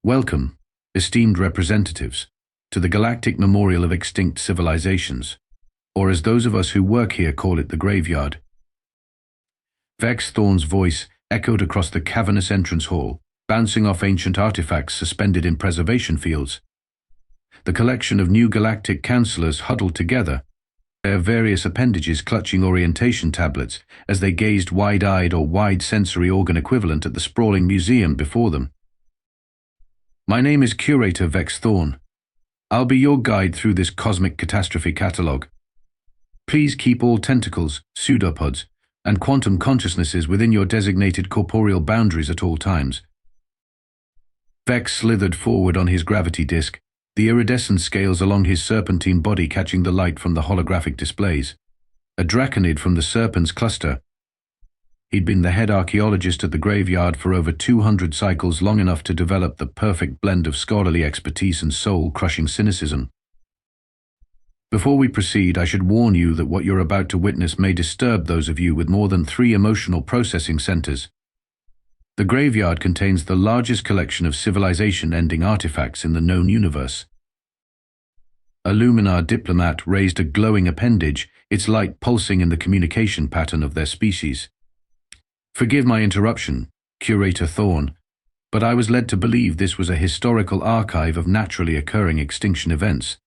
Welcome, esteemed representatives, to the Galactic Memorial of Extinct Civilizations, or as those of us who work here call it, the graveyard. Vex Thorn's voice echoed across the cavernous entrance hall, bouncing off ancient artifacts suspended in preservation fields. The collection of new galactic councillors huddled together, their various appendages clutching orientation tablets as they gazed wide-eyed or wide-sensory organ equivalent at the sprawling museum before them. My name is Curator Vex Thorn. I'll be your guide through this cosmic catastrophe catalogue. Please keep all tentacles, pseudopods, and quantum consciousnesses within your designated corporeal boundaries at all times. Vex slithered forward on his gravity disk, the iridescent scales along his serpentine body catching the light from the holographic displays. A Draconid from the Serpent's cluster. He'd been the head archaeologist at the graveyard for over 200 cycles, long enough to develop the perfect blend of scholarly expertise and soul-crushing cynicism. Before we proceed, I should warn you that what you're about to witness may disturb those of you with more than 3 emotional processing centers. The graveyard contains the largest collection of civilization-ending artifacts in the known universe. A Luminar diplomat raised a glowing appendage, its light pulsing in the communication pattern of their species. Forgive my interruption, Curator Thorn, but I was led to believe this was a historical archive of naturally occurring extinction events.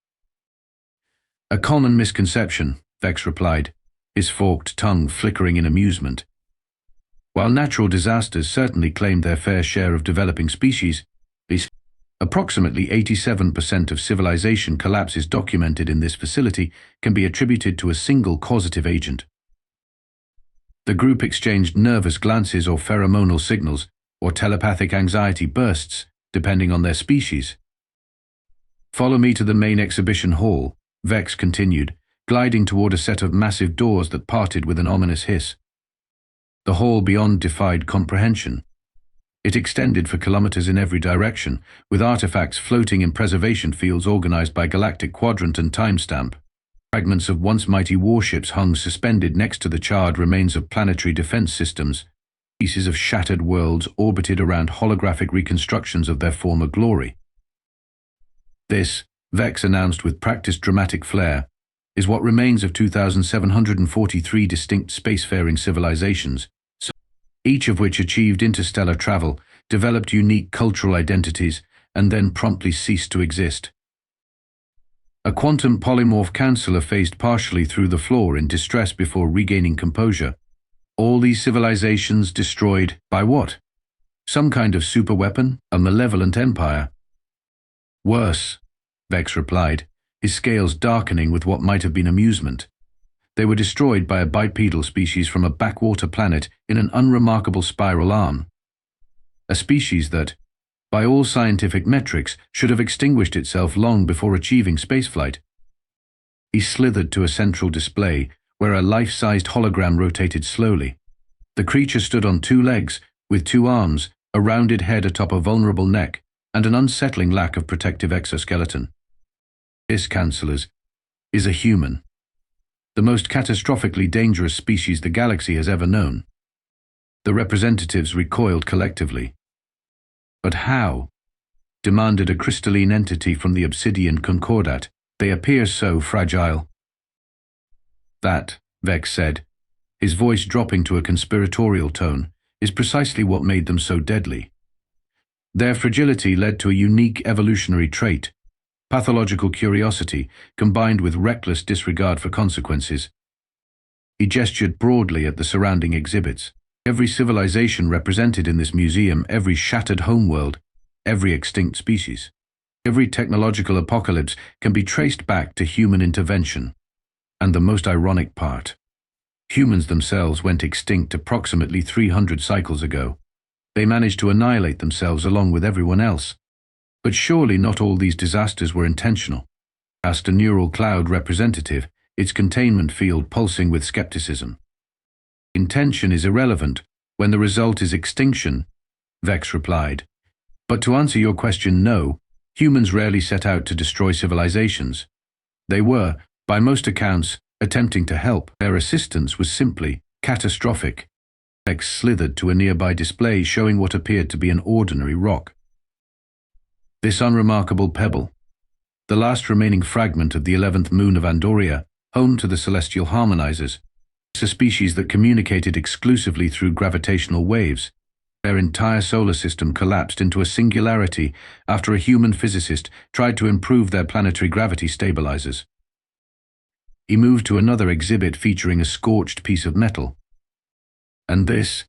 A common misconception, Vex replied, his forked tongue flickering in amusement. While natural disasters certainly claimed their fair share of developing species, approximately 87% of civilization collapses documented in this facility can be attributed to a single causative agent. The group exchanged nervous glances or pheromonal signals, or telepathic anxiety bursts, depending on their species. Follow me to the main exhibition hall, Vex continued, gliding toward a set of massive doors that parted with an ominous hiss. The hall beyond defied comprehension. It extended for kilometers in every direction, with artifacts floating in preservation fields organized by galactic quadrant and timestamp. Fragments of once mighty warships hung suspended next to the charred remains of planetary defense systems. Pieces of shattered worlds orbited around holographic reconstructions of their former glory. This, Vex announced with practiced dramatic flair, is what remains of 2,743 distinct spacefaring civilizations, each of which achieved interstellar travel, developed unique cultural identities, and then promptly ceased to exist. A quantum polymorph councillor phased partially through the floor in distress before regaining composure. All these civilizations destroyed by what? Some kind of superweapon? A malevolent empire? Worse, Vex replied, his scales darkening with what might have been amusement. They were destroyed by a bipedal species from a backwater planet in an unremarkable spiral arm. A species that, by all scientific metrics, should have extinguished itself long before achieving spaceflight. He slithered to a central display, where a life-sized hologram rotated slowly. The creature stood on 2 legs, with 2 arms, a rounded head atop a vulnerable neck, and an unsettling lack of protective exoskeleton. This, councillors, is a human. The most catastrophically dangerous species the galaxy has ever known. The representatives recoiled collectively. But how? Demanded a crystalline entity from the obsidian concordat. They appear so fragile. That, Vex said, his voice dropping to a conspiratorial tone, is precisely what made them so deadly. Their fragility led to a unique evolutionary trait, pathological curiosity combined with reckless disregard for consequences. He gestured broadly at the surrounding exhibits. Every civilization represented in this museum, every shattered homeworld, every extinct species, every technological apocalypse can be traced back to human intervention. And the most ironic part, humans themselves went extinct approximately 300 cycles ago. They managed to annihilate themselves along with everyone else. But surely not all these disasters were intentional, asked a neural cloud representative, its containment field pulsing with skepticism. Intention is irrelevant when the result is extinction, Vex replied. But to answer your question, no, humans rarely set out to destroy civilizations. They were, by most accounts, attempting to help. Their assistance was simply catastrophic. Vex slithered to a nearby display showing what appeared to be an ordinary rock. This unremarkable pebble, the last remaining fragment of the 11th moon of Andoria, home to the celestial harmonizers, a species that communicated exclusively through gravitational waves. Their entire solar system collapsed into a singularity after a human physicist tried to improve their planetary gravity stabilizers. He moved to another exhibit featuring a scorched piece of metal. And this?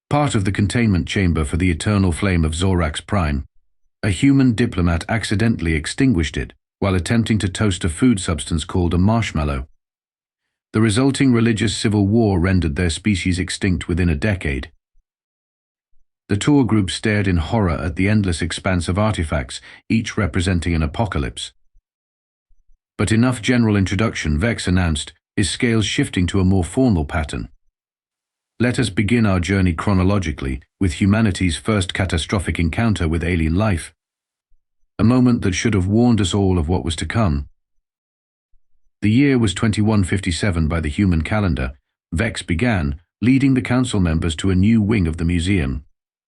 Part of the containment chamber for the eternal flame of Zorax Prime. A human diplomat accidentally extinguished it while attempting to toast a food substance called a marshmallow. The resulting religious civil war rendered their species extinct within a decade. The tour group stared in horror at the endless expanse of artifacts, each representing an apocalypse. But enough general introduction, Vex announced, his scales shifting to a more formal pattern. Let us begin our journey chronologically with humanity's first catastrophic encounter with alien life. A moment that should have warned us all of what was to come. The year was 2157 by the human calendar. Vex began, leading the council members to a new wing of the museum.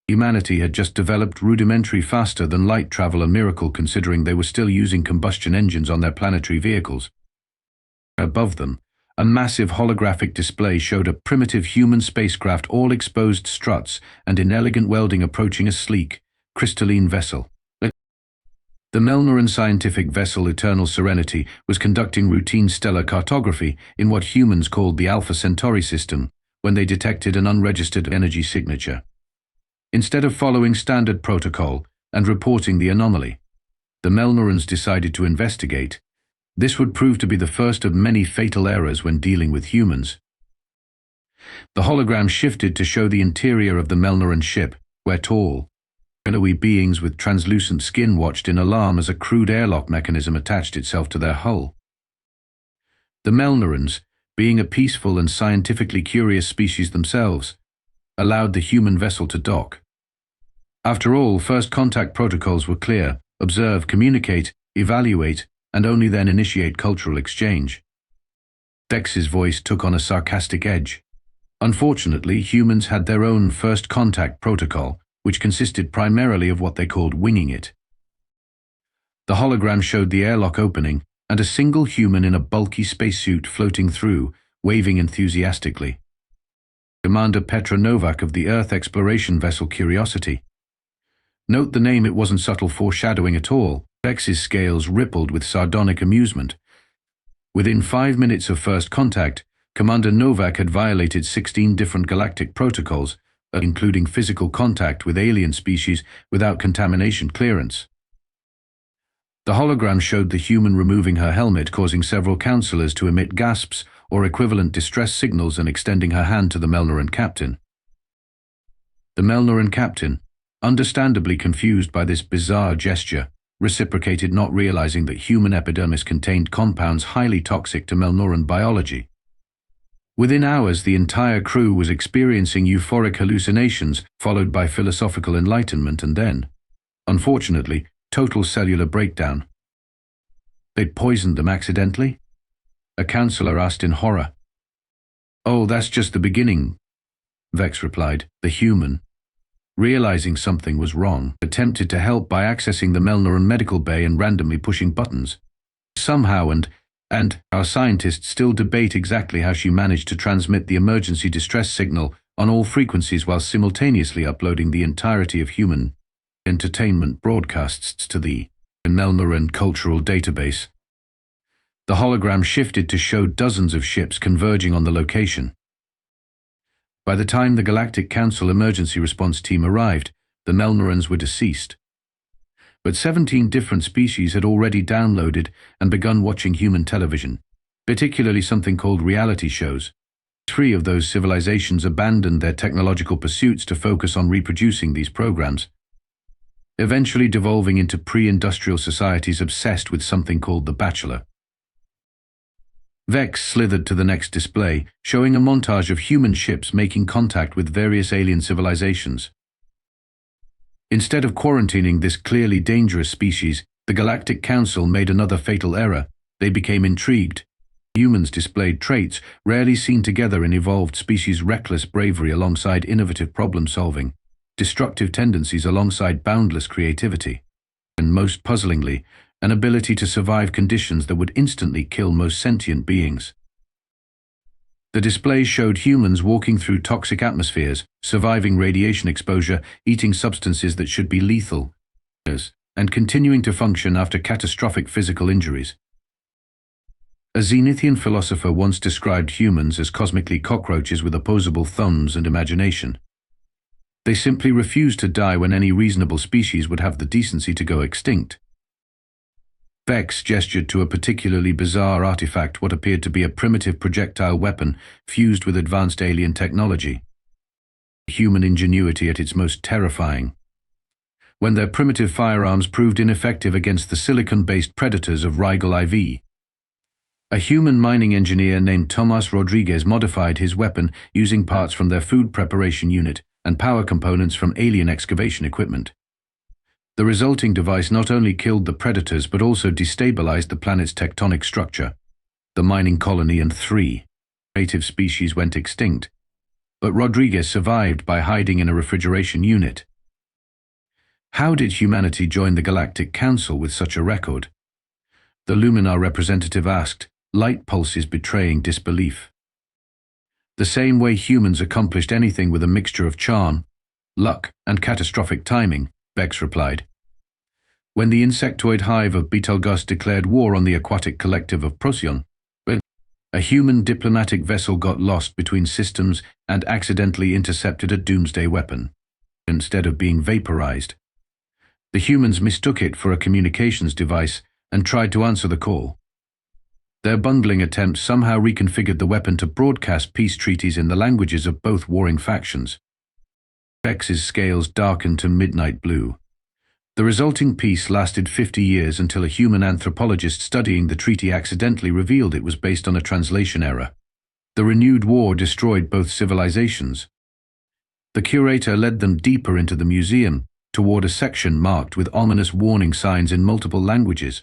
Humanity had just developed rudimentary faster than light travel, a miracle considering they were still using combustion engines on their planetary vehicles. Above them, a massive holographic display showed a primitive human spacecraft, all exposed struts and inelegant welding, approaching a sleek, crystalline vessel. The Melnoran scientific vessel Eternal Serenity was conducting routine stellar cartography in what humans called the Alpha Centauri system when they detected an unregistered energy signature. Instead of following standard protocol and reporting the anomaly, the Melnorans decided to investigate. This would prove to be the first of many fatal errors when dealing with humans. The hologram shifted to show the interior of the Melnoran ship, where tall, shadowy beings with translucent skin watched in alarm as a crude airlock mechanism attached itself to their hull. The Melnorans, being a peaceful and scientifically curious species themselves, allowed the human vessel to dock. After all, first contact protocols were clear: observe, communicate, evaluate, and only then initiate cultural exchange. Vex's voice took on a sarcastic edge. Unfortunately, humans had their own first contact protocol, which consisted primarily of what they called winging it. The hologram showed the airlock opening and a single human in a bulky spacesuit floating through, waving enthusiastically. Commander Petra Novak of the Earth exploration vessel Curiosity. Note the name, it wasn't subtle foreshadowing at all. Vex's scales rippled with sardonic amusement. Within 5 minutes of first contact, Commander Novak had violated 16 different galactic protocols, including physical contact with alien species without contamination clearance. The hologram showed the human removing her helmet, causing several counselors to emit gasps or equivalent distress signals, and extending her hand to the Melnoran captain. The Melnoran captain, understandably confused by this bizarre gesture, reciprocated, not realizing that human epidermis contained compounds highly toxic to Melnoran biology. Within hours, the entire crew was experiencing euphoric hallucinations, followed by philosophical enlightenment, and then, unfortunately, total cellular breakdown. They'd poisoned them accidentally? A counselor asked in horror. "Oh, that's just the beginning," Vex replied. The human, realizing something was wrong, attempted to help by accessing the Melnoran medical bay and randomly pushing buttons. Somehow, and our scientists still debate exactly how she managed to transmit the emergency distress signal on all frequencies while simultaneously uploading the entirety of human entertainment broadcasts to the Melnoran cultural database. The hologram shifted to show dozens of ships converging on the location. By the time the Galactic Council emergency response team arrived, the Melnorans were deceased. But 17 different species had already downloaded and begun watching human television, particularly something called reality shows. 3 of those civilizations abandoned their technological pursuits to focus on reproducing these programs, eventually devolving into pre-industrial societies obsessed with something called the Bachelor. Vex slithered to the next display, showing a montage of human ships making contact with various alien civilizations. Instead of quarantining this clearly dangerous species, the Galactic Council made another fatal error. They became intrigued. Humans displayed traits rarely seen together in evolved species: reckless bravery alongside innovative problem-solving, destructive tendencies alongside boundless creativity. and most puzzlingly, an ability to survive conditions that would instantly kill most sentient beings. The displays showed humans walking through toxic atmospheres, surviving radiation exposure, eating substances that should be lethal, and continuing to function after catastrophic physical injuries. A Zenithian philosopher once described humans as cosmically cockroaches with opposable thumbs and imagination. They simply refused to die when any reasonable species would have the decency to go extinct. Vex gestured to a particularly bizarre artifact, what appeared to be a primitive projectile weapon fused with advanced alien technology. Human ingenuity at its most terrifying. When their primitive firearms proved ineffective against the silicon-based predators of Rigel IV. A human mining engineer named Tomas Rodriguez modified his weapon using parts from their food preparation unit and power components from alien excavation equipment. The resulting device not only killed the predators but also destabilized the planet's tectonic structure. The mining colony and 3 native species went extinct, but Rodriguez survived by hiding in a refrigeration unit. How did humanity join the Galactic Council with such a record? The Luminar representative asked, light pulses betraying disbelief. The same way humans accomplished anything with a mixture of charm, luck, and catastrophic timing, Vex replied. When the insectoid hive of Betelgeuse declared war on the aquatic collective of Procyon, a human diplomatic vessel got lost between systems and accidentally intercepted a doomsday weapon. Instead of being vaporized, the humans mistook it for a communications device and tried to answer the call. Their bungling attempt somehow reconfigured the weapon to broadcast peace treaties in the languages of both warring factions. Vex's scales darkened to midnight blue. The resulting peace lasted 50 years until a human anthropologist studying the treaty accidentally revealed it was based on a translation error. The renewed war destroyed both civilizations. The curator led them deeper into the museum, toward a section marked with ominous warning signs in multiple languages.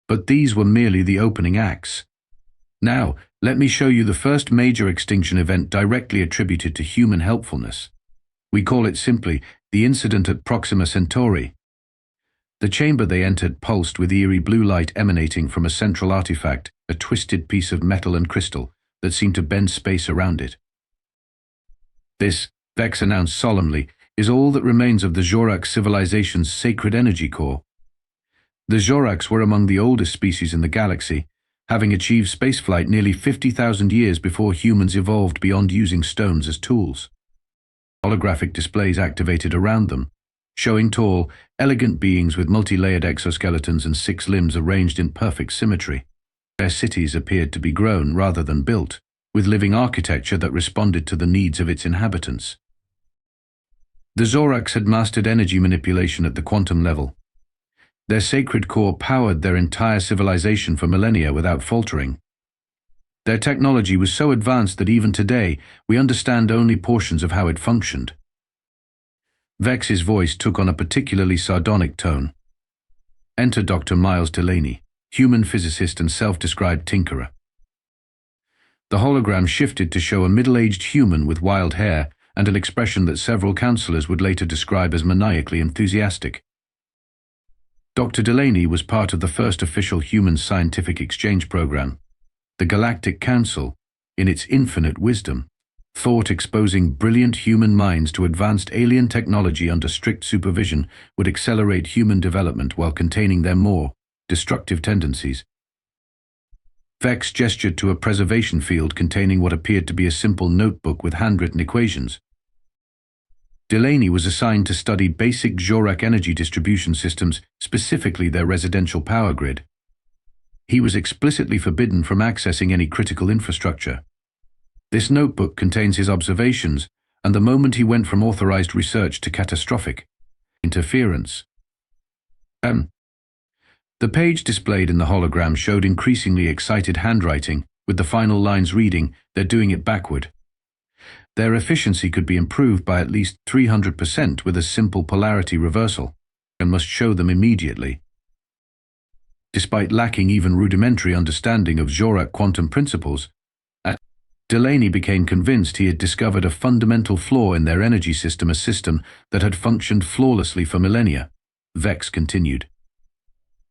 But these were merely the opening acts. Now, let me show you the first major extinction event directly attributed to human helpfulness. We call it simply the incident at Proxima Centauri. The chamber they entered pulsed with eerie blue light emanating from a central artifact, a twisted piece of metal and crystal that seemed to bend space around it. This, Vex announced solemnly, is all that remains of the Jorak civilization's sacred energy core. The Joraks were among the oldest species in the galaxy, having achieved spaceflight nearly 50,000 years before humans evolved beyond using stones as tools. Holographic displays activated around them, showing tall, elegant beings with multi-layered exoskeletons and 6 limbs arranged in perfect symmetry. Their cities appeared to be grown rather than built, with living architecture that responded to the needs of its inhabitants. The Zoraks had mastered energy manipulation at the quantum level. Their sacred core powered their entire civilization for millennia without faltering. Their technology was so advanced that even today, we understand only portions of how it functioned. Vex's voice took on a particularly sardonic tone. Enter Dr. Miles Delaney, human physicist and self-described tinkerer. The hologram shifted to show a middle-aged human with wild hair and an expression that several counselors would later describe as maniacally enthusiastic. Dr. Delaney was part of the first official human scientific exchange program. The Galactic Council, in its infinite wisdom, thought exposing brilliant human minds to advanced alien technology under strict supervision would accelerate human development while containing their more destructive tendencies. Vex gestured to a preservation field containing what appeared to be a simple notebook with handwritten equations. Delaney was assigned to study basic Jorak energy distribution systems, specifically their residential power grid. He was explicitly forbidden from accessing any critical infrastructure. This notebook contains his observations and the moment he went from authorized research to catastrophic interference. The page displayed in the hologram showed increasingly excited handwriting, with the final lines reading, "They're doing it backward." Their efficiency could be improved by at least 300% with a simple polarity reversal, and must show them immediately. Despite lacking even rudimentary understanding of Jorak quantum principles, Delaney became convinced he had discovered a fundamental flaw in their energy system, a system that had functioned flawlessly for millennia. Vex continued.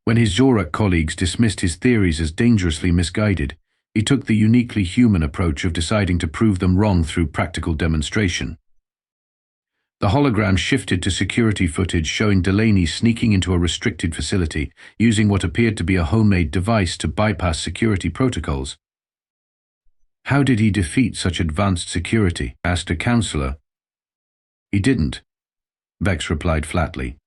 When his Zorak colleagues dismissed his theories as dangerously misguided, he took the uniquely human approach of deciding to prove them wrong through practical demonstration. The hologram shifted to security footage showing Delaney sneaking into a restricted facility, using what appeared to be a homemade device to bypass security protocols. How did he defeat such advanced security? Asked a counselor. He didn't, Vex replied flatly.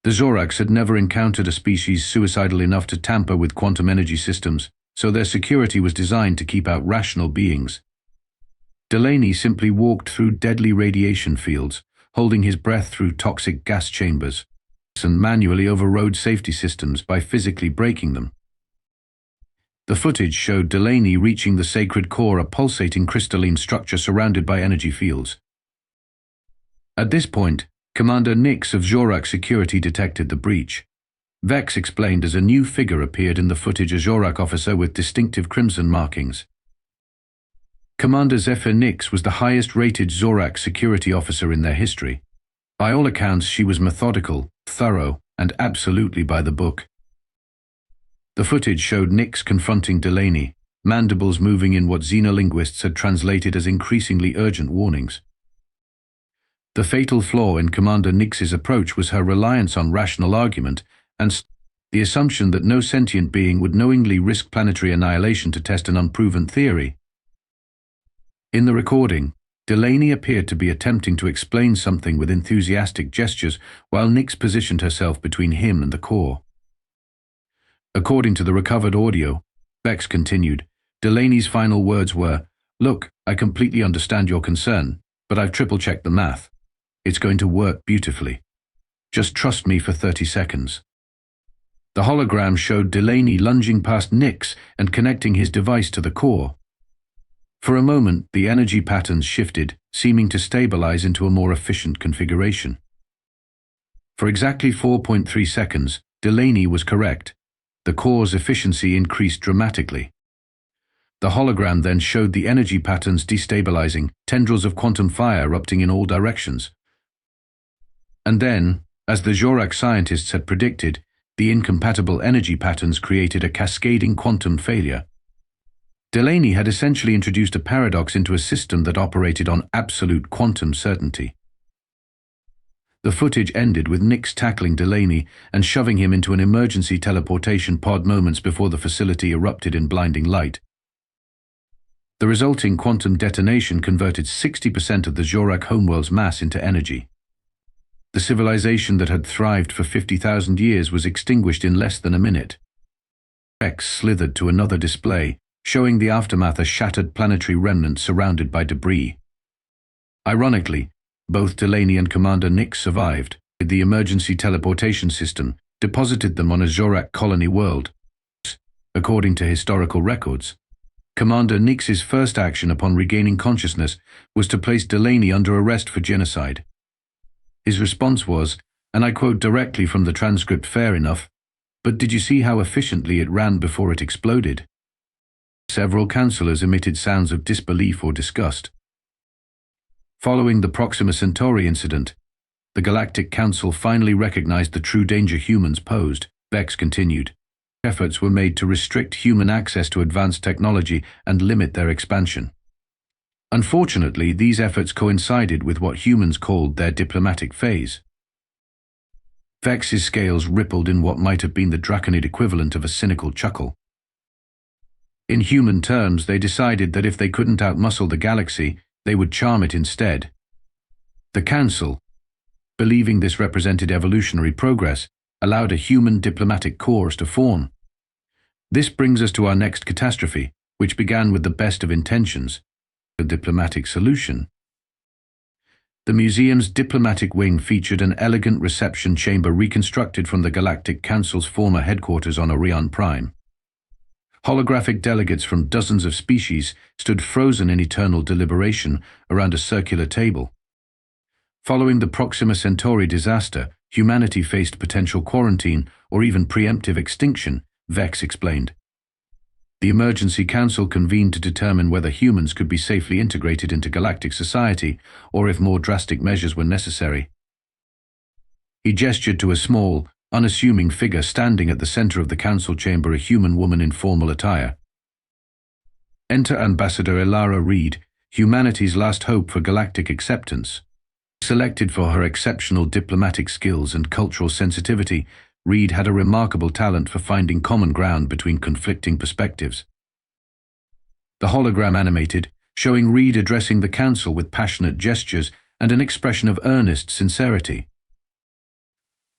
The Zoraks had never encountered a species suicidal enough to tamper with quantum energy systems, so their security was designed to keep out rational beings. Delaney simply walked through deadly radiation fields, holding his breath through toxic gas chambers, and manually overrode safety systems by physically breaking them. The footage showed Delaney reaching the sacred core, a pulsating crystalline structure surrounded by energy fields. At this point, Commander Nix of Zorak Security detected the breach. Vex explained as a new figure appeared in the footage, a Zorak officer with distinctive crimson markings. Commander Zephyr Nix was the highest-rated Zorak security officer in their history. By all accounts, she was methodical, thorough, and absolutely by the book. The footage showed Nix confronting Delaney, mandibles moving in what xenolinguists had translated as increasingly urgent warnings. The fatal flaw in Commander Nix's approach was her reliance on rational argument and the assumption that no sentient being would knowingly risk planetary annihilation to test an unproven theory. In the recording, Delaney appeared to be attempting to explain something with enthusiastic gestures while Nix positioned herself between him and the core. According to the recovered audio, Vex continued, Delaney's final words were, "Look, I completely understand your concern, but I've triple-checked the math. It's going to work beautifully. Just trust me for 30 seconds. The hologram showed Delaney lunging past Nix and connecting his device to the core. For a moment, the energy patterns shifted, seeming to stabilize into a more efficient configuration. For exactly 4.3 seconds, Delaney was correct. The core's efficiency increased dramatically. The hologram then showed the energy patterns destabilizing, tendrils of quantum fire erupting in all directions. And then, as the Zorak scientists had predicted, the incompatible energy patterns created a cascading quantum failure. Delaney had essentially introduced a paradox into a system that operated on absolute quantum certainty. The footage ended with Nix tackling Delaney and shoving him into an emergency teleportation pod moments before the facility erupted in blinding light. The resulting quantum detonation converted 60% of the Zorak homeworld's mass into energy. The civilization that had thrived for 50,000 years was extinguished in less than a minute. Vex slithered to another display, showing the aftermath, a shattered planetary remnant surrounded by debris. Ironically, both Delaney and Commander Nix survived. The emergency teleportation system deposited them on a Zorak colony world. According to historical records, Commander Nix's first action upon regaining consciousness was to place Delaney under arrest for genocide. His response was, and I quote directly from the transcript, "Fair enough, but did you see how efficiently it ran before it exploded?" Several counselors emitted sounds of disbelief or disgust. Following the Proxima Centauri incident, the Galactic Council finally recognized the true danger humans posed. Vex continued. Efforts were made to restrict human access to advanced technology and limit their expansion. Unfortunately, these efforts coincided with what humans called their diplomatic phase. Vex's scales rippled in what might have been the Draconid equivalent of a cynical chuckle. In human terms, they decided that if they couldn't outmuscle the galaxy, they would charm it instead. The Council, believing this represented evolutionary progress, allowed a human diplomatic corps to form. This brings us to our next catastrophe, which began with the best of intentions, a diplomatic solution. The museum's diplomatic wing featured an elegant reception chamber reconstructed from the Galactic Council's former headquarters on Orion Prime. Holographic delegates from dozens of species stood frozen in eternal deliberation around a circular table. Following the Proxima Centauri disaster, humanity faced potential quarantine or even preemptive extinction, Vex explained. The Emergency Council convened to determine whether humans could be safely integrated into galactic society or if more drastic measures were necessary. He gestured to a small, unassuming figure standing at the center of the council chamber, a human woman in formal attire. Enter Ambassador Elara Reed, humanity's last hope for galactic acceptance. Selected for her exceptional diplomatic skills and cultural sensitivity, Reed had a remarkable talent for finding common ground between conflicting perspectives. The hologram animated, showing Reed addressing the council with passionate gestures and an expression of earnest sincerity.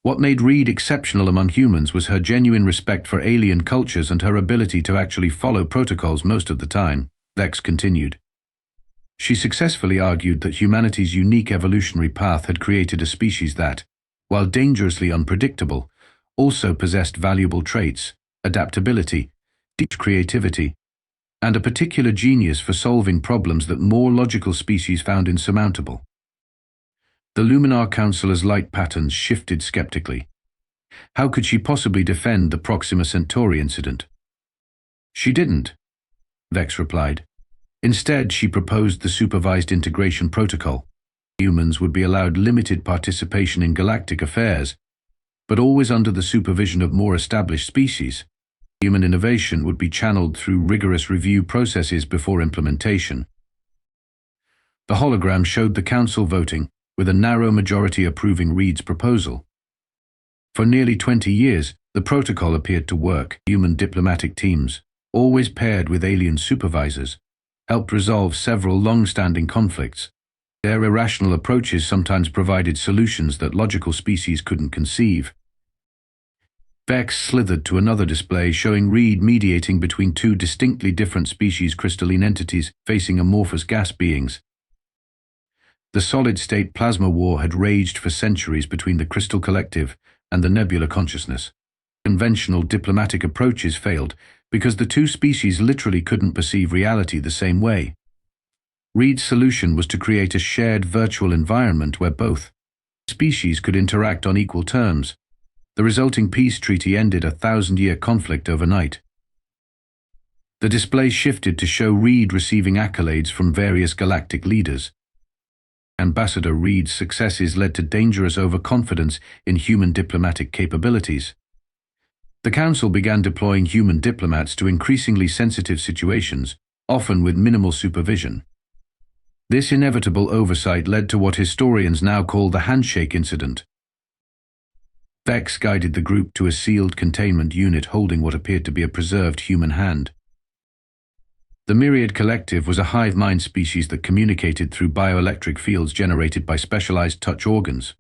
What made Reed exceptional among humans was her genuine respect for alien cultures and her ability to actually follow protocols most of the time, Vex continued. She successfully argued that humanity's unique evolutionary path had created a species that, while dangerously unpredictable, also possessed valuable traits, adaptability, deep creativity, and a particular genius for solving problems that more logical species found insurmountable. The Luminar Councilor's light patterns shifted skeptically. How could she possibly defend the Proxima Centauri incident? She didn't, Vex replied. Instead, she proposed the supervised integration protocol. Humans would be allowed limited participation in galactic affairs, but always under the supervision of more established species. Human innovation would be channeled through rigorous review processes before implementation. The hologram showed the council voting, with a narrow majority approving Reed's proposal. For nearly 20 years, the protocol appeared to work. Human diplomatic teams, always paired with alien supervisors, helped resolve several long-standing conflicts. Their irrational approaches sometimes provided solutions that logical species couldn't conceive. Vex slithered to another display showing Reed mediating between two distinctly different species crystalline entities facing amorphous gas beings. The solid-state plasma war had raged for centuries between the Crystal Collective and the Nebula Consciousness. Conventional diplomatic approaches failed because the two species literally couldn't perceive reality the same way. Reed's solution was to create a shared virtual environment where both species could interact on equal terms. The resulting peace treaty ended a 1,000-year conflict overnight. The display shifted to show Reed receiving accolades from various galactic leaders. Ambassador Reed's successes led to dangerous overconfidence in human diplomatic capabilities. The Council began deploying human diplomats to increasingly sensitive situations, often with minimal supervision. This inevitable oversight led to what historians now call the handshake incident. Vex guided the group to a sealed containment unit holding what appeared to be a preserved human hand. The Myriad Collective was a hive mind species that communicated through bioelectric fields generated by specialized touch organs.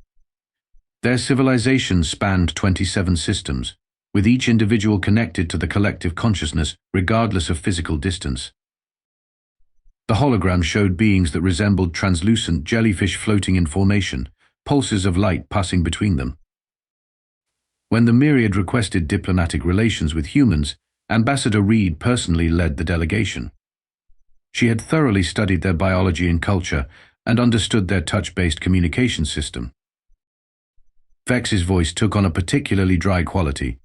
Their civilization spanned 27 systems, with each individual connected to the collective consciousness regardless of physical distance. The hologram showed beings that resembled translucent jellyfish floating in formation, pulses of light passing between them. When the Myriad requested diplomatic relations with humans, Ambassador Reed personally led the delegation. She had thoroughly studied their biology and culture and understood their touch-based communication system. Vex's voice took on a particularly dry quality.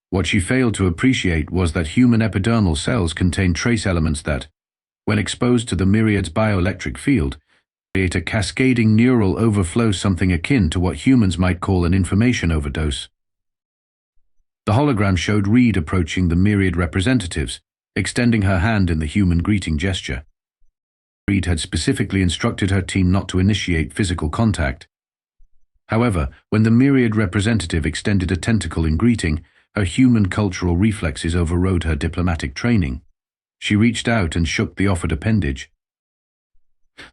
What she failed to appreciate was that human epidermal cells contain trace elements that, when exposed to the Myriad's bioelectric field, create a cascading neural overflow, something akin to what humans might call an information overdose. The hologram showed Reed approaching the Myriad representatives, extending her hand in the human greeting gesture. Reed had specifically instructed her team not to initiate physical contact. However, when the Myriad representative extended a tentacle in greeting, her human cultural reflexes overrode her diplomatic training. She reached out and shook the offered appendage.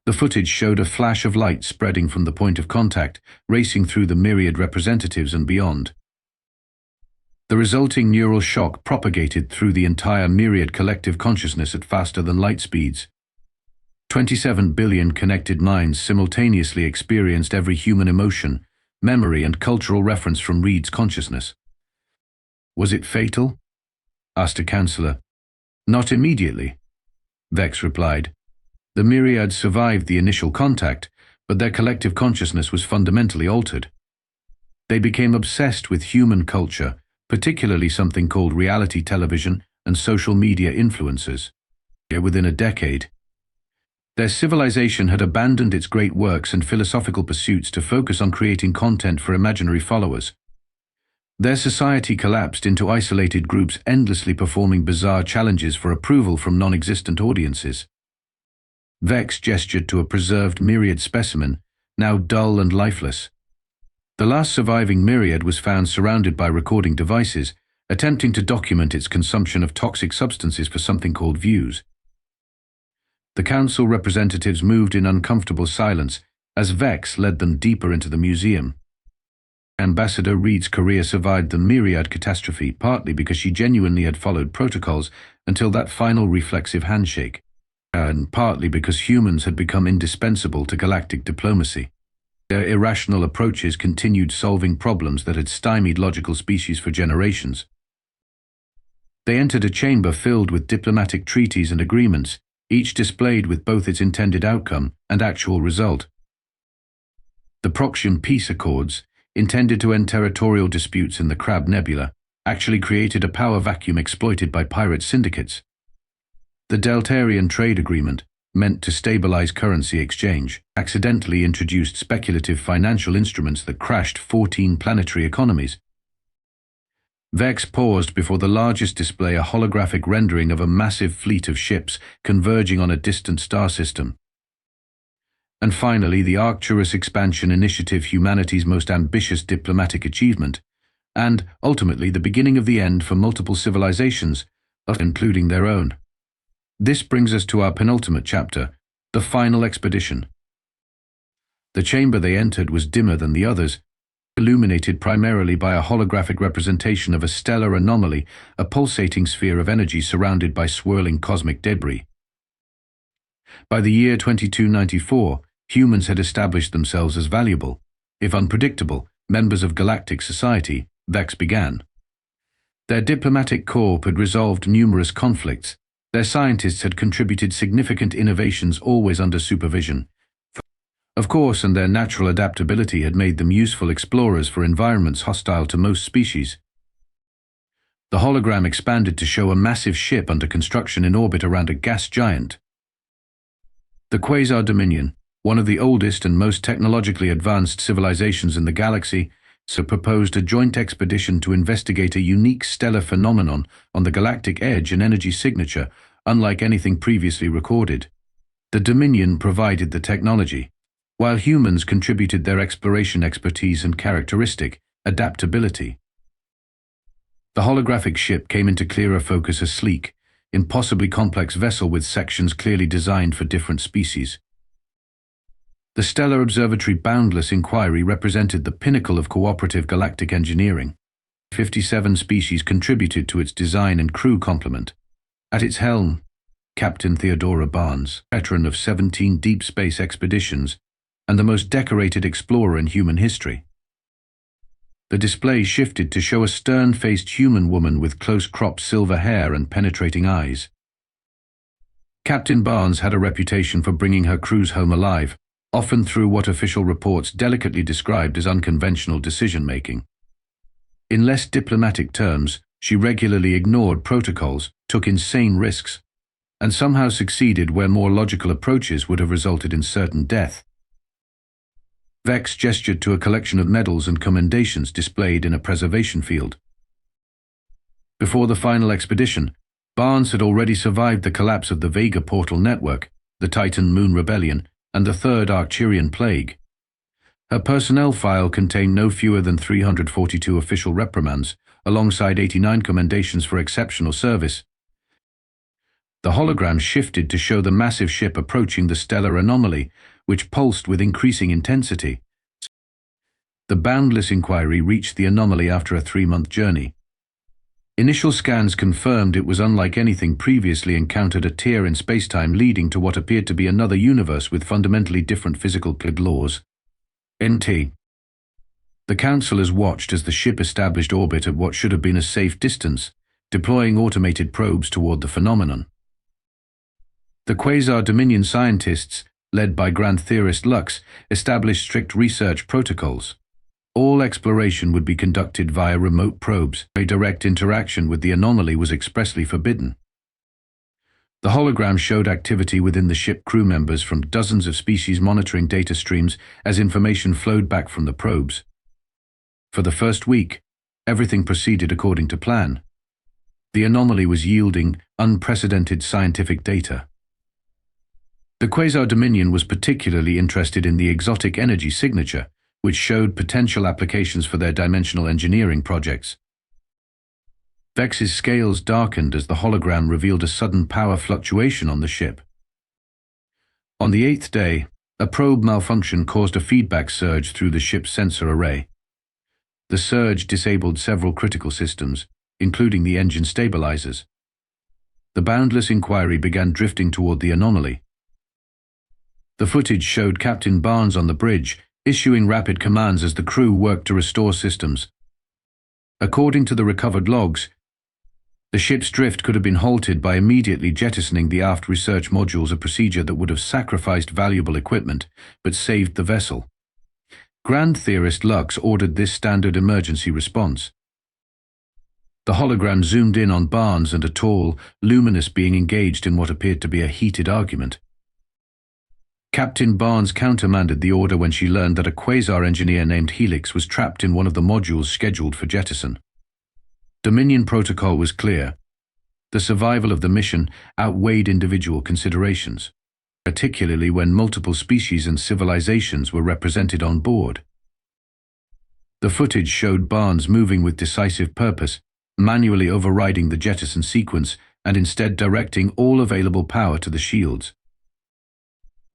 The footage showed a flash of light spreading from the point of contact, racing through the Myriad representatives and beyond. The resulting neural shock propagated through the entire Myriad collective consciousness at faster than light speeds. 27 billion connected minds simultaneously experienced every human emotion, memory, and cultural reference from Reed's consciousness. Was it fatal? Asked a counselor. Not immediately, Vex replied. The Myriad survived the initial contact, but their collective consciousness was fundamentally altered. They became obsessed with human culture, particularly something called reality television and social media influencers. Within a decade, their civilization had abandoned its great works and philosophical pursuits to focus on creating content for imaginary followers. Their society collapsed into isolated groups endlessly performing bizarre challenges for approval from non-existent audiences. Vex gestured to a preserved myriad specimen, now dull and lifeless. The last surviving myriad was found surrounded by recording devices, attempting to document its consumption of toxic substances for something called views. The council representatives moved in uncomfortable silence as Vex led them deeper into the museum. Ambassador Reed's career survived the myriad catastrophe partly because she genuinely had followed protocols until that final reflexive handshake, and partly because humans had become indispensable to galactic diplomacy. Their irrational approaches continued solving problems that had stymied logical species for generations. They entered a chamber filled with diplomatic treaties and agreements, each displayed with both its intended outcome and actual result. The Proxian Peace Accords, intended to end territorial disputes in the Crab Nebula, actually created a power vacuum exploited by pirate syndicates. The Deltarian Trade Agreement, meant to stabilize currency exchange, accidentally introduced speculative financial instruments that crashed 14 planetary economies. Vex paused before the largest display, a holographic rendering of a massive fleet of ships converging on a distant star system. And finally, the Arcturus Expansion Initiative, humanity's most ambitious diplomatic achievement, and, ultimately, the beginning of the end for multiple civilizations, including their own. This brings us to our penultimate chapter, the final expedition. The chamber they entered was dimmer than the others, illuminated primarily by a holographic representation of a stellar anomaly, a pulsating sphere of energy surrounded by swirling cosmic debris. By the year 2294, humans had established themselves as valuable, if unpredictable, members of galactic society. Vex began. Their diplomatic corps had resolved numerous conflicts. Their scientists had contributed significant innovations, always under supervision. Of course, and their natural adaptability had made them useful explorers for environments hostile to most species. The hologram expanded to show a massive ship under construction in orbit around a gas giant. The Quasar Dominion, one of the oldest and most technologically advanced civilizations in the galaxy, proposed a joint expedition to investigate a unique stellar phenomenon on the galactic edge, an energy signature unlike anything previously recorded. The Dominion provided the technology, while humans contributed their exploration expertise and characteristic, adaptability. The holographic ship came into clearer focus, a sleek, impossibly complex vessel with sections clearly designed for different species. The Stellar Observatory Boundless Inquiry represented the pinnacle of cooperative galactic engineering. 57 species contributed to its design and crew complement. At its helm, Captain Theodora Barnes, veteran of 17 deep space expeditions and the most decorated explorer in human history. The display shifted to show a stern-faced human woman with close-cropped silver hair and penetrating eyes. Captain Barnes had a reputation for bringing her crews home alive, often through what official reports delicately described as unconventional decision-making. In less diplomatic terms, she regularly ignored protocols, took insane risks, and somehow succeeded where more logical approaches would have resulted in certain death. Vex gestured to a collection of medals and commendations displayed in a preservation field. Before the final expedition, Barnes had already survived the collapse of the Vega Portal Network, the Titan Moon Rebellion, and the Third Arcturian Plague. Her personnel file contained no fewer than 342 official reprimands, alongside 89 commendations for exceptional service. The hologram shifted to show the massive ship approaching the stellar anomaly, which pulsed with increasing intensity. The Boundless Inquiry reached the anomaly after a 3-month journey. Initial scans confirmed it was unlike anything previously encountered, a tear in spacetime leading to what appeared to be another universe with fundamentally different physical laws. NT. The Councilors watched as the ship established orbit at what should have been a safe distance, deploying automated probes toward the phenomenon. The Quasar Dominion scientists, led by Grand Theorist Lux, established strict research protocols. All exploration would be conducted via remote probes. A direct interaction with the anomaly was expressly forbidden. The hologram showed activity within the ship crew members from dozens of species monitoring data streams as information flowed back from the probes. For the first week, everything proceeded according to plan. The anomaly was yielding unprecedented scientific data. The Quasar Dominion was particularly interested in the exotic energy signature, which showed potential applications for their dimensional engineering projects. Vex's scales darkened as the hologram revealed a sudden power fluctuation on the ship. On the 8th day, a probe malfunction caused a feedback surge through the ship's sensor array. The surge disabled several critical systems, including the engine stabilizers. The boundless inquiry began drifting toward the anomaly. The footage showed Captain Barnes on the bridge, issuing rapid commands as the crew worked to restore systems. According to the recovered logs, the ship's drift could have been halted by immediately jettisoning the aft research modules, a procedure that would have sacrificed valuable equipment but saved the vessel. Grand Theorist Lux ordered this standard emergency response. The hologram zoomed in on Barnes and a tall, luminous being engaged in what appeared to be a heated argument. Captain Barnes countermanded the order when she learned that a quasar engineer named Helix was trapped in one of the modules scheduled for jettison. Dominion protocol was clear. The survival of the mission outweighed individual considerations, particularly when multiple species and civilizations were represented on board. The footage showed Barnes moving with decisive purpose, manually overriding the jettison sequence and instead directing all available power to the shields.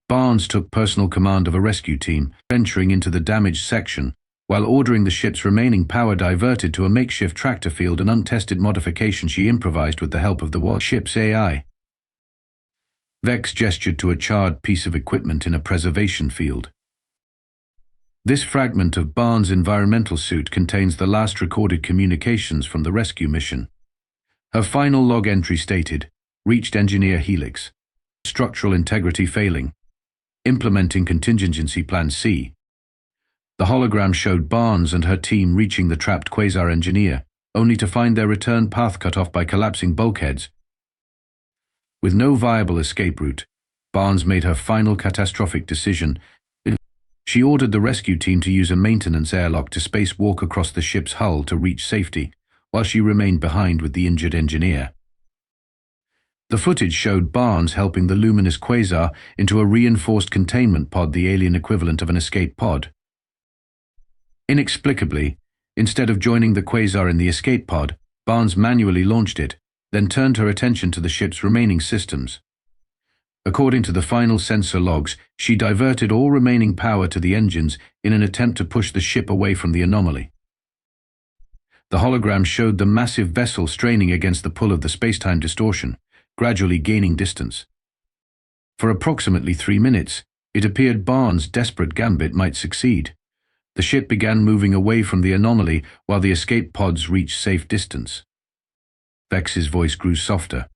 Barnes took personal command of a rescue team, venturing into the damaged section, while ordering the ship's remaining power diverted to a makeshift tractor field, an untested modification she improvised with the help of the ship's AI. Vex gestured to a charred piece of equipment in a preservation field. This fragment of Barnes' environmental suit contains the last recorded communications from the rescue mission. Her final log entry stated, "Reached Engineer Helix. Structural integrity failing. Implementing contingency plan C." The hologram showed Barnes and her team reaching the trapped quasar engineer, only to find their return path cut off by collapsing bulkheads. With no viable escape route, Barnes made her final catastrophic decision. She ordered the rescue team to use a maintenance airlock to spacewalk across the ship's hull to reach safety, while she remained behind with the injured engineer. The footage showed Barnes helping the luminous quasar into a reinforced containment pod, the alien equivalent of an escape pod. Inexplicably, instead of joining the quasar in the escape pod, Barnes manually launched it, then turned her attention to the ship's remaining systems. According to the final sensor logs, she diverted all remaining power to the engines in an attempt to push the ship away from the anomaly. The hologram showed the massive vessel straining against the pull of the spacetime distortion, gradually gaining distance. For approximately 3 minutes, it appeared Barnes' desperate gambit might succeed. The ship began moving away from the anomaly while the escape pods reached safe distance. Vex's voice grew softer.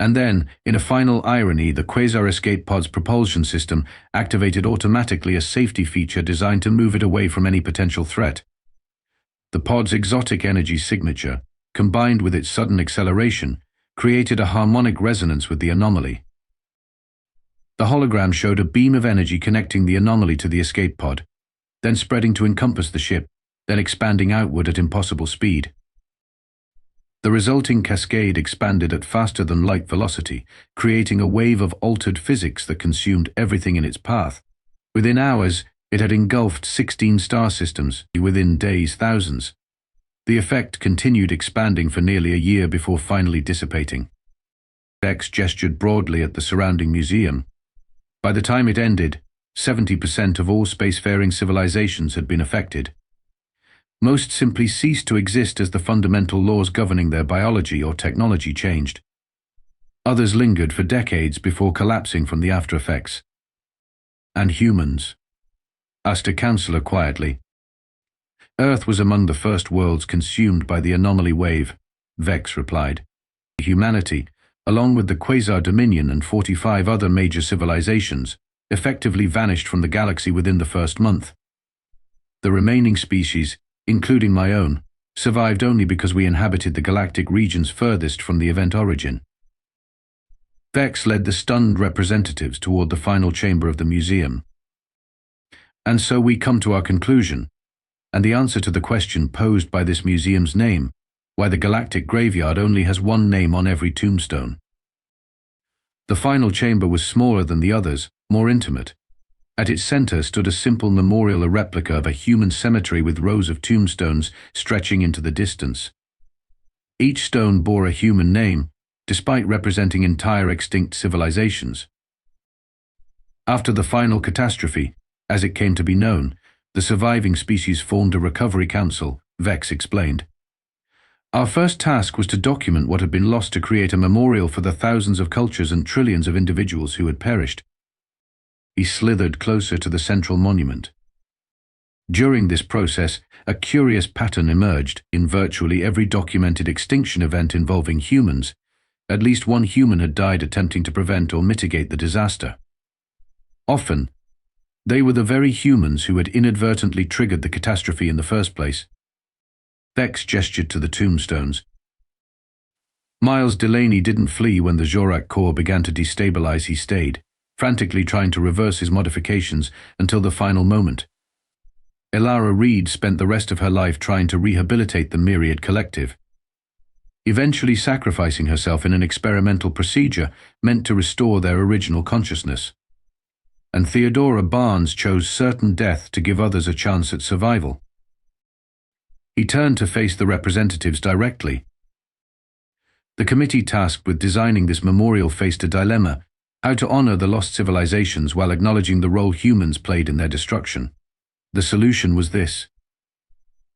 And then, in a final irony, the quasar escape pod's propulsion system activated automatically, a safety feature designed to move it away from any potential threat. The pod's exotic energy signature, combined with its sudden acceleration, created a harmonic resonance with the anomaly. The hologram showed a beam of energy connecting the anomaly to the escape pod, then spreading to encompass the ship, then expanding outward at impossible speed. The resulting cascade expanded at faster-than-light velocity, creating a wave of altered physics that consumed everything in its path. Within hours, it had engulfed 16 star systems, within days thousands. The effect continued expanding for nearly a year before finally dissipating. Vex gestured broadly at the surrounding museum. By the time it ended, 70% of all spacefaring civilizations had been affected. Most simply ceased to exist as the fundamental laws governing their biology or technology changed. Others lingered for decades before collapsing from the aftereffects. "And humans?" asked a counselor quietly. "Earth was among the first worlds consumed by the anomaly wave," Vex replied. Humanity, along with the Quasar Dominion and 45 other major civilizations, effectively vanished from the galaxy within the first month. The remaining species, including my own, survived only because we inhabited the galactic regions furthest from the event origin. Vex led the stunned representatives toward the final chamber of the museum. "And so we come to our conclusion. and the answer to the question posed by this museum's name, why the Galactic Graveyard only has one name on every tombstone. The final chamber was smaller than the others, more intimate. At its center stood a simple memorial, a replica of a human cemetery with rows of tombstones stretching into the distance. Each stone bore a human name, despite representing entire extinct civilizations. After the final catastrophe, as it came to be known, the surviving species formed a recovery council, Vex explained. Our first task was to document what had been lost to create a memorial for the thousands of cultures and trillions of individuals who had perished. He slithered closer to the central monument. During this process, a curious pattern emerged. In virtually every documented extinction event involving humans, at least one human had died attempting to prevent or mitigate the disaster. Often, they were the very humans who had inadvertently triggered the catastrophe in the first place. Vex gestured to the tombstones. Miles Delaney didn't flee when the Zorak core began to destabilize. He stayed, frantically trying to reverse his modifications until the final moment. Elara Reed spent the rest of her life trying to rehabilitate the Myriad Collective, eventually sacrificing herself in an experimental procedure meant to restore their original consciousness. And Theodora Barnes chose certain death to give others a chance at survival. He turned to face the representatives directly. The committee tasked with designing this memorial faced a dilemma: how to honor the lost civilizations while acknowledging the role humans played in their destruction. The solution was this.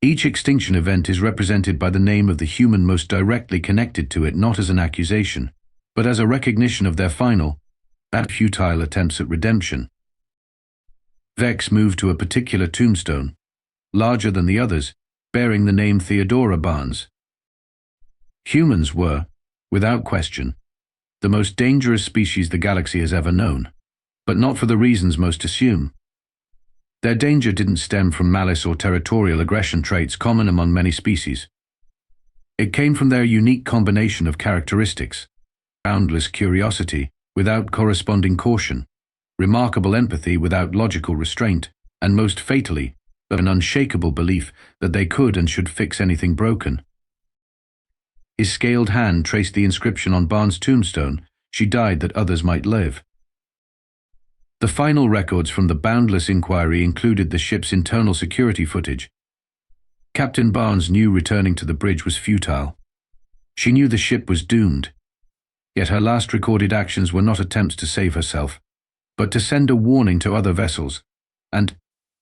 Each extinction event is represented by the name of the human most directly connected to it, not as an accusation, but as a recognition of their final, and futile attempts at redemption. Vex moved to a particular tombstone, larger than the others, bearing the name Theodora Barnes. Humans were, without question, the most dangerous species the galaxy has ever known, but not for the reasons most assume. Their danger didn't stem from malice or territorial aggression, traits common among many species. It came from their unique combination of characteristics: boundless curiosity without corresponding caution, remarkable empathy without logical restraint, and most fatally, an unshakable belief that they could and should fix anything broken. His scaled hand traced the inscription on Barnes' tombstone: "She died that others might live." The final records from the Boundless inquiry included the ship's internal security footage. Captain Barnes knew returning to the bridge was futile. She knew the ship was doomed. Yet her last recorded actions were not attempts to save herself, but to send a warning to other vessels, and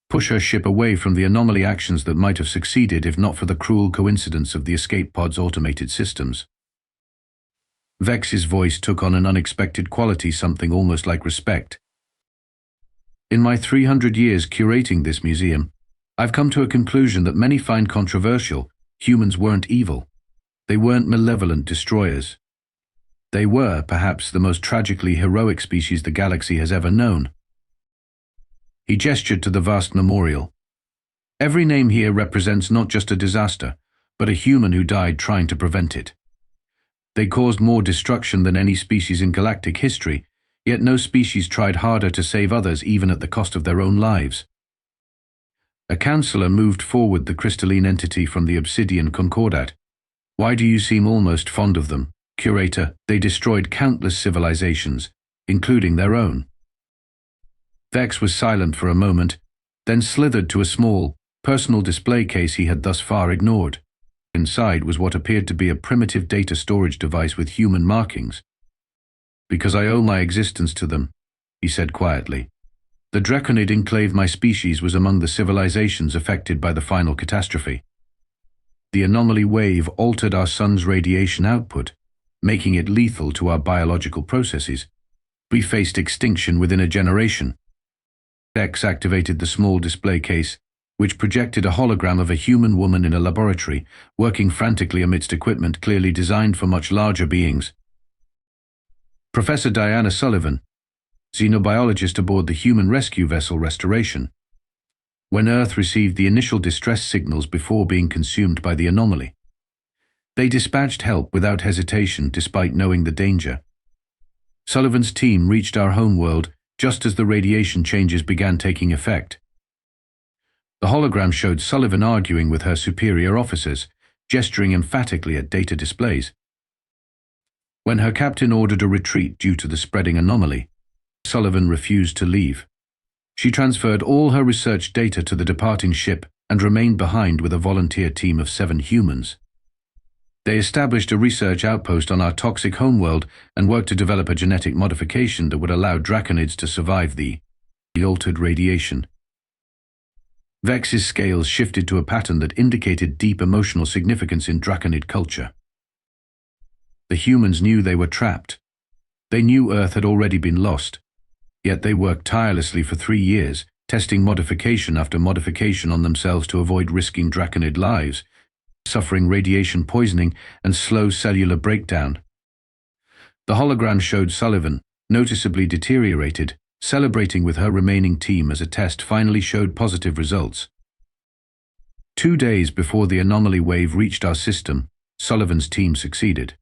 push her ship away from the anomaly actions that might have succeeded if not for the cruel coincidence of the escape pod's automated systems. Vex's voice took on an unexpected quality, something almost like respect. In my 300 years curating this museum, I've come to a conclusion that many find controversial. Humans weren't evil. They weren't malevolent destroyers. They were, perhaps, the most tragically heroic species the galaxy has ever known. He gestured to the vast memorial. Every name here represents not just a disaster, but a human who died trying to prevent it. They caused more destruction than any species in galactic history, yet no species tried harder to save others, even at the cost of their own lives. A counselor moved forward, the crystalline entity from the obsidian concordat. "Why do you seem almost fond of them, curator? They destroyed countless civilizations, including their own." Vex was silent for a moment, then slithered to a small, personal display case he had thus far ignored. Inside was what appeared to be a primitive data storage device with human markings. "Because I owe my existence to them," he said quietly. "The Draconid enclave my species was among the civilizations affected by the final catastrophe. The anomaly wave altered our sun's radiation output, making it lethal to our biological processes. We faced extinction within a generation." Vex activated the small display case, which projected a hologram of a human woman in a laboratory, working frantically amidst equipment clearly designed for much larger beings. Professor Diana Sullivan, xenobiologist aboard the human rescue vessel Restoration. When Earth received the initial distress signals before being consumed by the anomaly, they dispatched help without hesitation despite knowing the danger. Sullivan's team reached our homeworld just as the radiation changes began taking effect. The hologram showed Sullivan arguing with her superior officers, gesturing emphatically at data displays. When her captain ordered a retreat due to the spreading anomaly, Sullivan refused to leave. She transferred all her research data to the departing ship and remained behind with a volunteer team of 7 humans. They established a research outpost on our toxic homeworld and worked to develop a genetic modification that would allow Draconids to survive the altered radiation. Vex's scales shifted to a pattern that indicated deep emotional significance in Draconid culture. The humans knew they were trapped. They knew Earth had already been lost. Yet they worked tirelessly for 3 years, testing modification after modification on themselves to avoid risking Draconid lives, suffering radiation poisoning and slow cellular breakdown. The hologram showed Sullivan, noticeably deteriorated, celebrating with her remaining team as a test finally showed positive results. 2 days before the anomaly wave reached our system, Sullivan's team succeeded.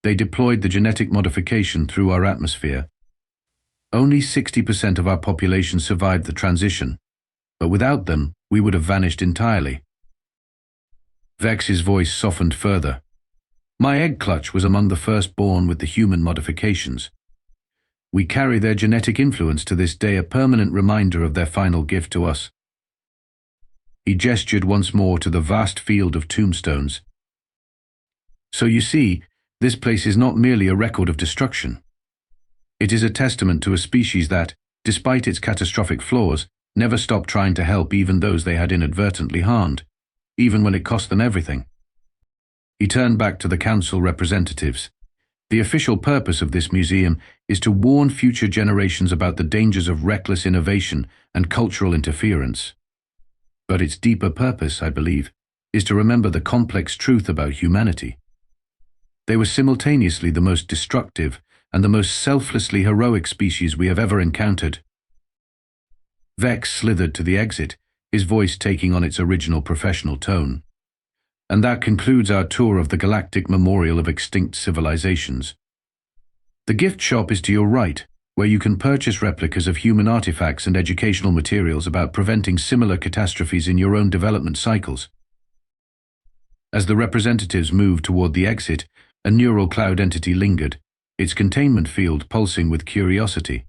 They deployed the genetic modification through our atmosphere. Only 60% of our population survived the transition, but without them, we would have vanished entirely. Vex's voice softened further. My egg clutch was among the firstborn with the human modifications. We carry their genetic influence to this day, a permanent reminder of their final gift to us. He gestured once more to the vast field of tombstones. So you see, this place is not merely a record of destruction. It is a testament to a species that, despite its catastrophic flaws, never stopped trying to help even those they had inadvertently harmed, even when it cost them everything. He turned back to the council representatives. The official purpose of this museum is to warn future generations about the dangers of reckless innovation and cultural interference. But its deeper purpose, I believe, is to remember the complex truth about humanity. They were simultaneously the most destructive and the most selflessly heroic species we have ever encountered. Vex slithered to the exit, his voice taking on its original professional tone. And that concludes our tour of the Galactic Memorial of Extinct Civilizations. The gift shop is to your right, where you can purchase replicas of human artifacts and educational materials about preventing similar catastrophes in your own development cycles. As the representatives moved toward the exit, a neural cloud entity lingered, its containment field pulsing with curiosity.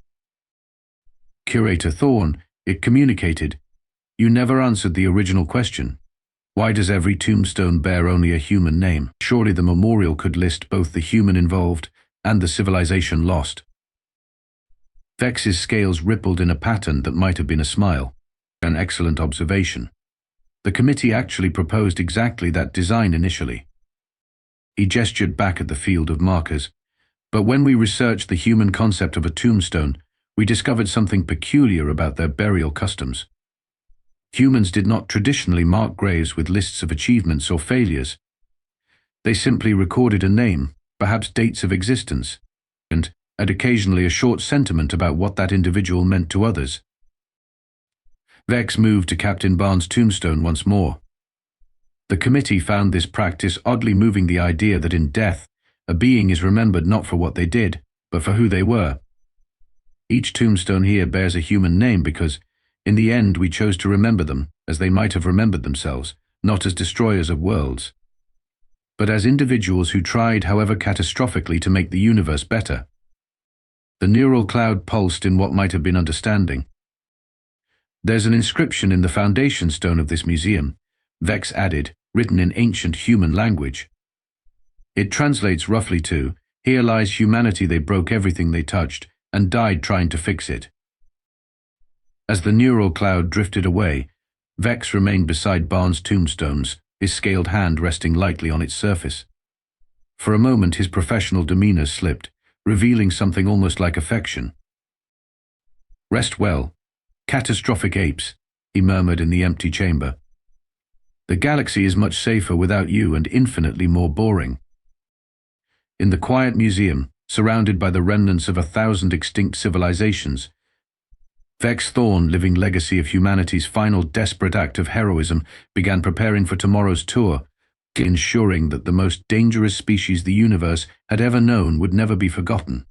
Curator Thorn, it communicated, you never answered the original question. Why does every tombstone bear only a human name? Surely the memorial could list both the human involved and the civilization lost. Vex's scales rippled in a pattern that might have been a smile. An excellent observation. The committee actually proposed exactly that design initially. He gestured back at the field of markers. But when we researched the human concept of a tombstone, we discovered something peculiar about their burial customs. Humans did not traditionally mark graves with lists of achievements or failures. They simply recorded a name, perhaps dates of existence, and occasionally a short sentiment about what that individual meant to others. Vex moved to Captain Barnes' tombstone once more. The committee found this practice oddly moving, the idea that in death, a being is remembered not for what they did, but for who they were. Each tombstone here bears a human name because, in the end, we chose to remember them as they might have remembered themselves, not as destroyers of worlds, but as individuals who tried, however catastrophically, to make the universe better. The neural cloud pulsed in what might have been understanding. There's an inscription in the foundation stone of this museum, Vex added, written in ancient human language. It translates roughly to, here lies humanity, they broke everything they touched and died trying to fix it. As the neural cloud drifted away, Vex remained beside Barnes' tombstones, his scaled hand resting lightly on its surface. For a moment his professional demeanor slipped, revealing something almost like affection. Rest well, catastrophic apes, he murmured in the empty chamber. The galaxy is much safer without you and infinitely more boring. In the quiet museum, surrounded by the remnants of 1,000 extinct civilizations, Vex Thorn, living legacy of humanity's final desperate act of heroism, began preparing for tomorrow's tour, ensuring that the most dangerous species the universe had ever known would never be forgotten.